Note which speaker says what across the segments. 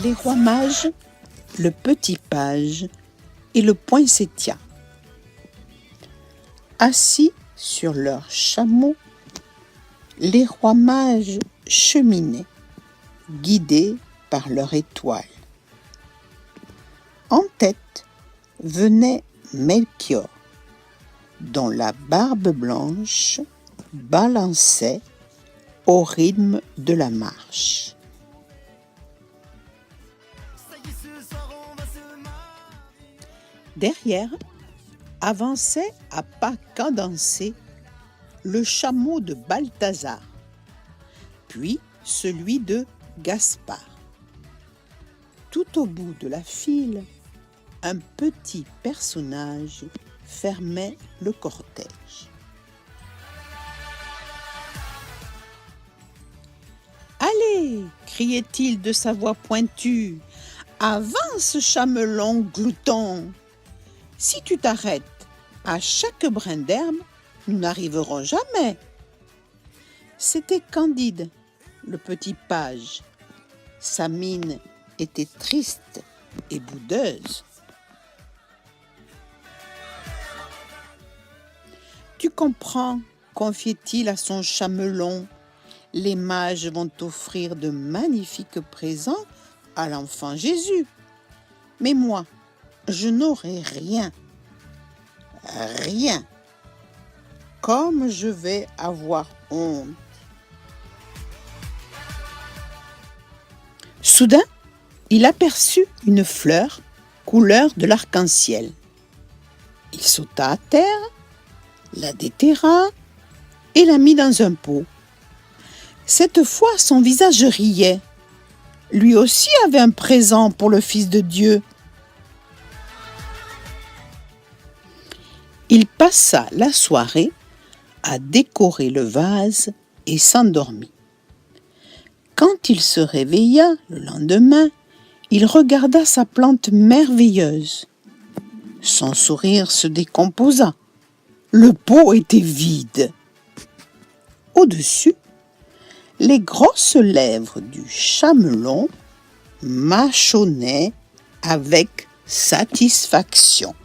Speaker 1: Les rois mages, le petit page et le poinsettia. Assis sur leur chameau, les rois mages cheminaient, guidés par leur étoile. En tête venait Melchior, dont la barbe blanche balançait au rythme de la marche. Derrière, avançait à pas cadencés le chameau de Balthazar, puis celui de Gaspard. Tout au bout de la file, un petit personnage fermait le cortège. « Allez !» criait-il de sa voix pointue. « Avance, chamelon glouton ! Si tu t'arrêtes à chaque brin d'herbe, nous n'arriverons jamais. » C'était Candide, le petit page. Sa mine était triste et boudeuse. « Tu comprends, confiait-il à son chamelon, les mages vont offrir de magnifiques présents à l'enfant Jésus. Mais moi, je n'aurai rien. Rien. Comme je vais avoir honte. » Soudain, il aperçut une fleur couleur de l'arc-en-ciel. Il sauta à terre, la déterra et la mit dans un pot. Cette fois, son visage riait. Lui aussi avait un présent pour le Fils de Dieu. Il passa la soirée à décorer le vase et s'endormit. Quand il se réveilla le lendemain, il regarda sa plante merveilleuse. Son sourire se décomposa. Le pot était vide. Au-dessus, les grosses lèvres du chamelon mâchonnaient avec satisfaction. «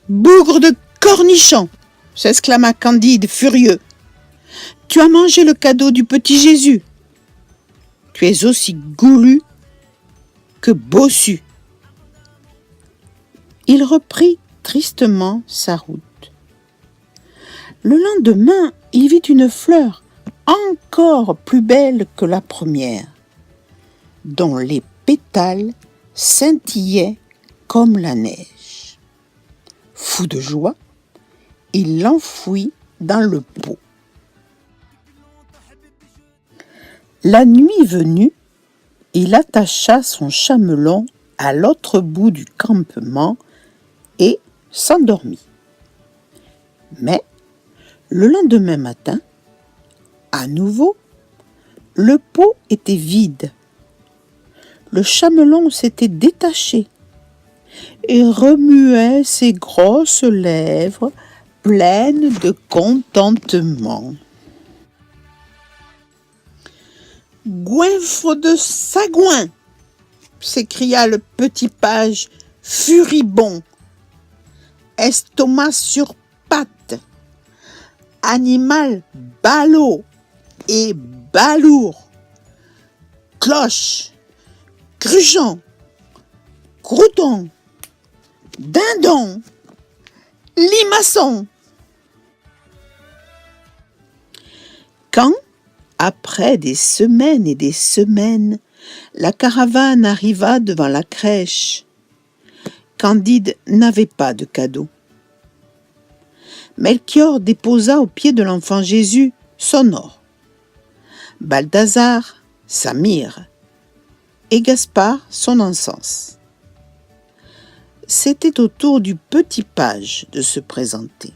Speaker 1: Bougre de cornichon !» s'exclama Candide, furieux. « Tu as mangé le cadeau du petit Jésus. Tu es aussi goulu que bossu. » Il reprit tristement sa route. Le lendemain, il vit une fleur encore plus belle que la première, dont les pétales scintillaient comme la neige. Fou de joie, il l'enfouit dans le pot. La nuit venue, il attacha son chamelon à l'autre bout du campement et s'endormit. Mais le lendemain matin, à nouveau, le pot était vide. Le chamelon s'était détaché et remuait ses grosses lèvres pleines de contentement. « Goinfre de sagouin !» s'écria le petit page furibond. « Estomac sur pattes, animal ballot et balourd, cloche, grugeon, crouton, dindon, limaçon. » Quand, après des semaines et des semaines, la caravane arriva devant la crèche, Candide n'avait pas de cadeau. Melchior déposa aux pieds de l'enfant Jésus son or, Balthazar sa myrrhe et Gaspard son encens. C'était au tour du petit page de se présenter.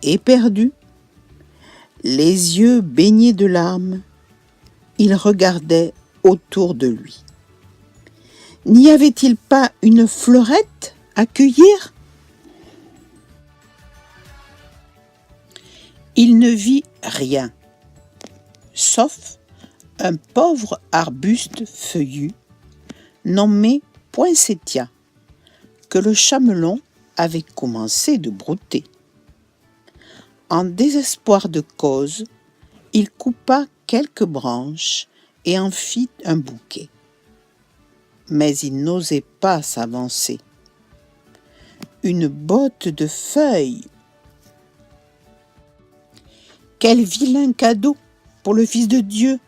Speaker 1: Éperdu, les yeux baignés de larmes, il regardait autour de lui. N'y avait-il pas une fleurette à cueillir ? Il ne vit rien, sauf un pauvre arbuste feuillu nommé poinsettia que le chamelon avait commencé de brouter. En désespoir de cause, il coupa quelques branches et en fit un bouquet. Mais il n'osait pas s'avancer. Une botte de feuilles! Quel vilain cadeau pour le Fils de Dieu!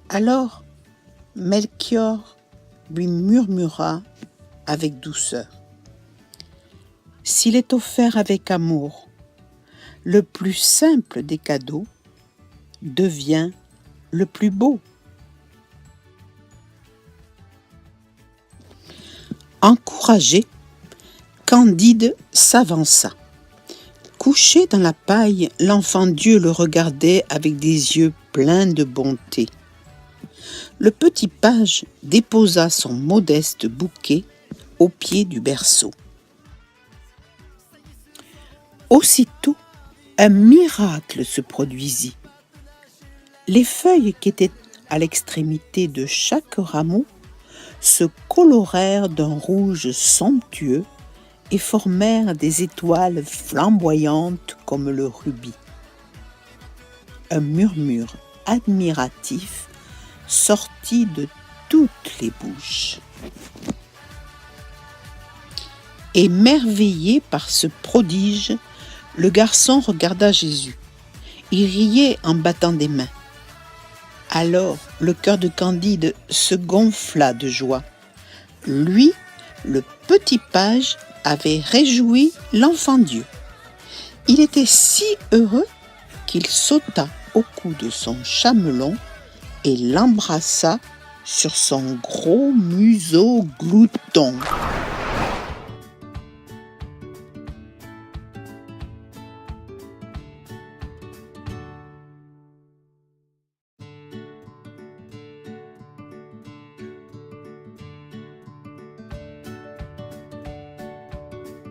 Speaker 1: Alors Melchior lui murmura avec douceur: s'il est offert avec amour, le plus simple des cadeaux devient le plus beau. Encouragé, Candide s'avança. Couché dans la paille, l'enfant Dieu le regardait avec des yeux pleins de bonté. Le petit page déposa son modeste bouquet au pied du berceau. Aussitôt, un miracle se produisit. Les feuilles qui étaient à l'extrémité de chaque rameau se colorèrent d'un rouge somptueux et formèrent des étoiles flamboyantes comme le rubis. Un murmure admiratif sortit de toutes les bouches. Émerveillé par ce prodige, le garçon regarda Jésus. Il riait en battant des mains. Alors le cœur de Candide se gonfla de joie. Lui, le petit page, avait réjoui l'enfant Dieu. Il était si heureux qu'il sauta au cou de son chamelon et l'embrassa sur son gros museau glouton.